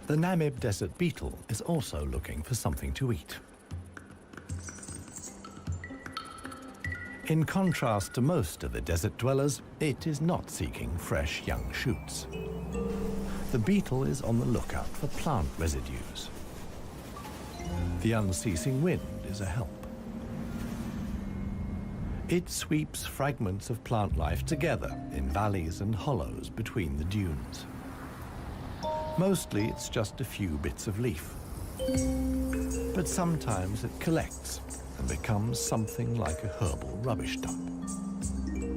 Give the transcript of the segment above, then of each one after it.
The namib desert beetle is also looking for something to eat. In contrast to most of the desert dwellers, it is not seeking fresh young shoots. The beetle is on the lookout for plant residues. The unceasing wind is a help. It sweeps fragments of plant life together in valleys and hollows between the dunes. Mostly it's just a few bits of leaf. But sometimes it collects and becomes something like a herbal rubbish dump.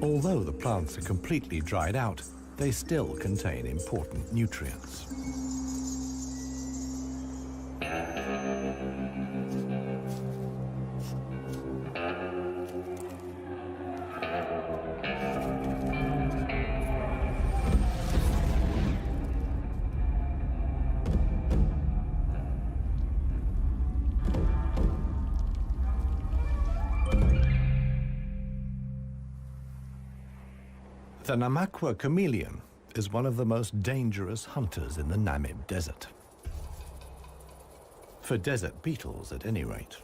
Although the plants are completely dried out, they still contain important nutrients. The Namaqua chameleon is one of the most dangerous hunters in the Namib Desert. For desert beetles, at any rate.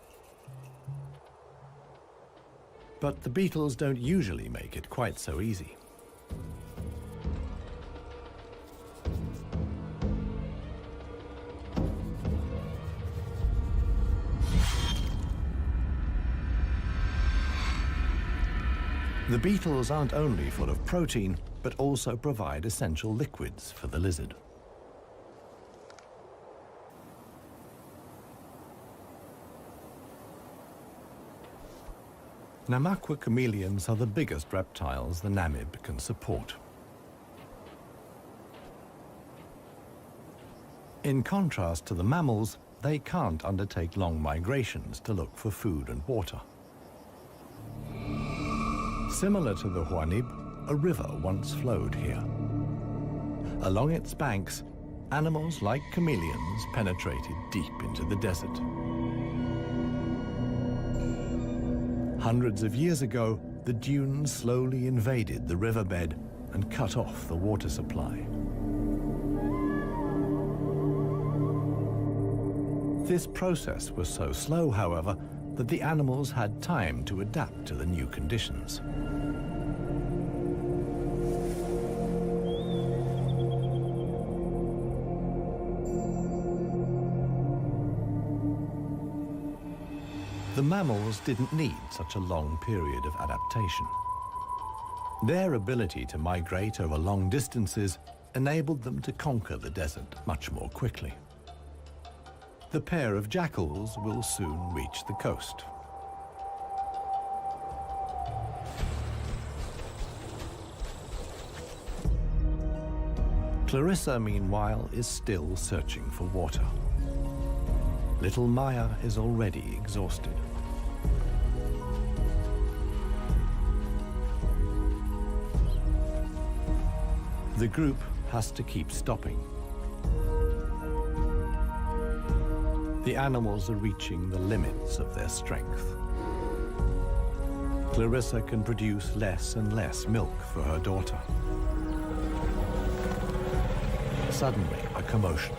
But the beetles don't usually make it quite so easy. The beetles aren't only full of protein, but also provide essential liquids for the lizard. Namaqua chameleons are the biggest reptiles the namib can support. In contrast to the mammals, they can't undertake long migrations to look for food and water. Similar to the Huanib, a river once flowed here. Along its banks, animals like chameleons penetrated deep into the desert. Hundreds of years ago, the dunes slowly invaded the riverbed and cut off the water supply. This process was so slow, however, that the animals had time to adapt to the new conditions. The mammals didn't need such a long period of adaptation. Their ability to migrate over long distances enabled them to conquer the desert much more quickly. The pair of jackals will soon reach the coast. Clarissa, meanwhile, is still searching for water. Little Maya is already exhausted. The group has to keep stopping. The animals are reaching the limits of their strength. Clarissa can produce less and less milk for her daughter. Suddenly, a commotion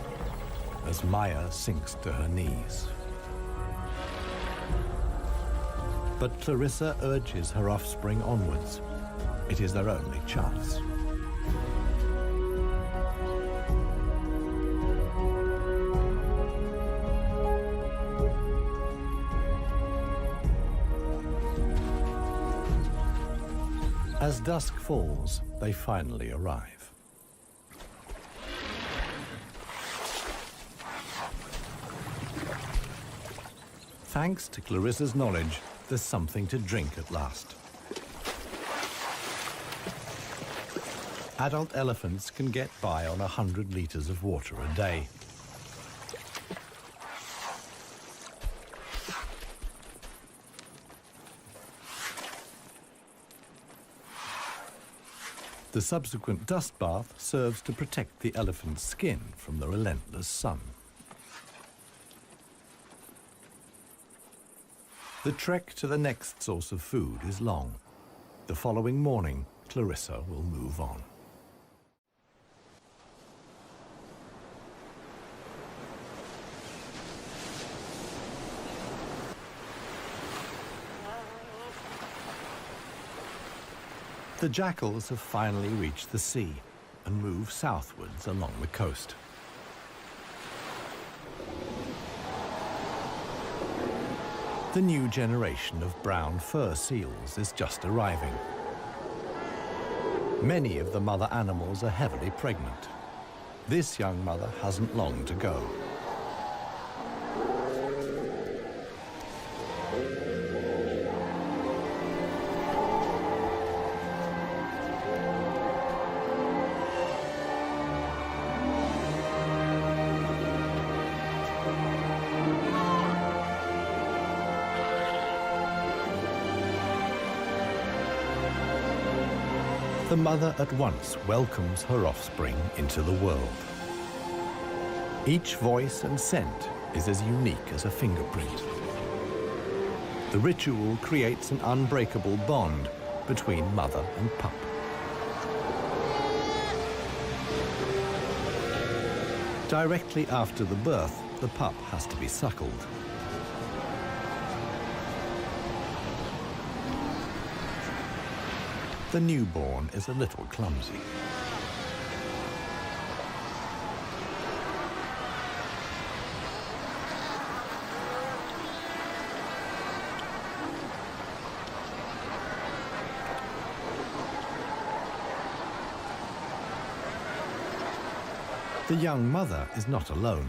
as Maya sinks to her knees. But Clarissa urges her offspring onwards. It is their only chance. As dusk falls, they finally arrive. Thanks to Clarissa's knowledge, there's something to drink at last. Adult elephants can get by on 100 liters of water a day. The subsequent dust bath serves to protect the elephant's skin from the relentless sun. The trek to the next source of food is long. The following morning, Clarissa will move on. The jackals have finally reached the sea and move southwards along the coast. The new generation of brown fur seals is just arriving. Many of the mother animals are heavily pregnant. This young mother hasn't long to go. The mother at once welcomes her offspring into the world. Each voice and scent is as unique as a fingerprint. The ritual creates an unbreakable bond between mother and pup. Directly after the birth, the pup has to be suckled. The newborn is a little clumsy. The young mother is not alone.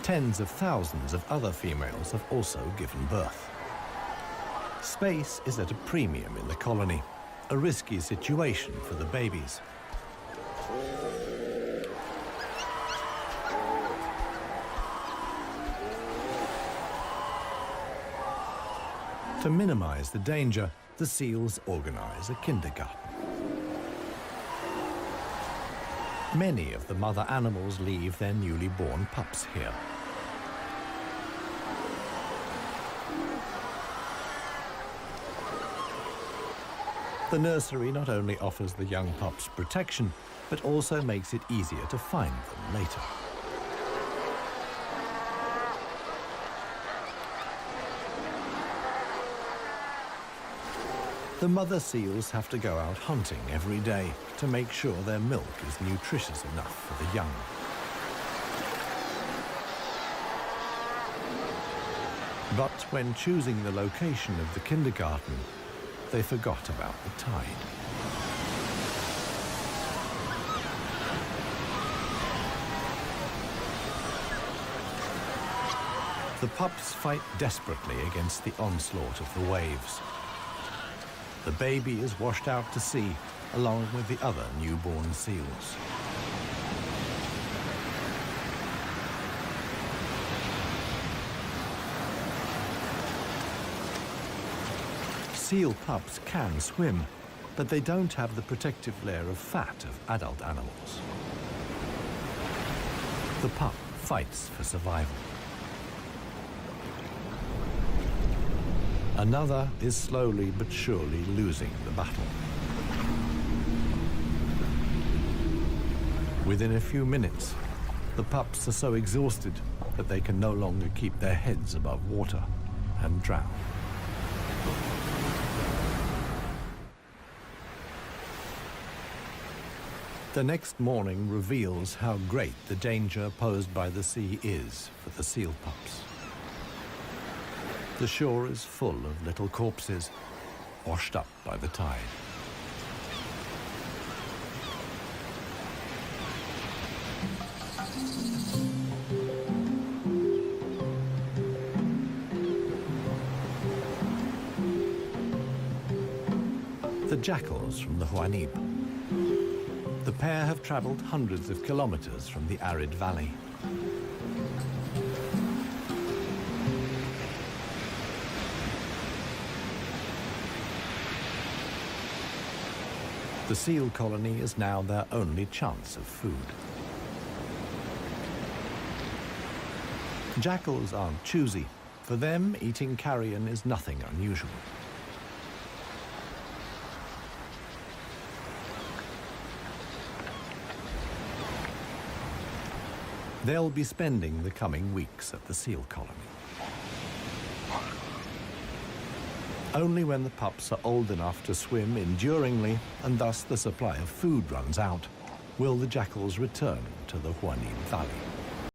Tens of thousands of other females have also given birth. Space is at a premium in the colony. A risky situation for the babies. To minimize the danger, the seals organize a kindergarten. Many of the mother animals leave their newly born pups here. The nursery not only offers the young pups protection, but also makes it easier to find them later. The mother seals have to go out hunting every day to make sure their milk is nutritious enough for the young. But when choosing the location of the kindergarten, they forgot about the tide. The pups fight desperately against the onslaught of the waves. The baby is washed out to sea along with the other newborn seals. Seal pups can swim, but they don't have the protective layer of fat of adult animals. The pup fights for survival. Another is slowly but surely losing the battle. Within a few minutes, the pups are so exhausted that they can no longer keep their heads above water and drown. The next morning reveals how great the danger posed by the sea is for the seal pups. The shore is full of little corpses, washed up by the tide. The jackals from the namib. The pair have traveled hundreds of kilometers from the arid valley. The seal colony is now their only chance of food. Jackals aren't choosy. For them, eating carrion is nothing unusual. They'll be spending the coming weeks at the seal colony. Only when the pups are old enough to swim enduringly, and thus the supply of food runs out, will the jackals return to the Huanin Valley.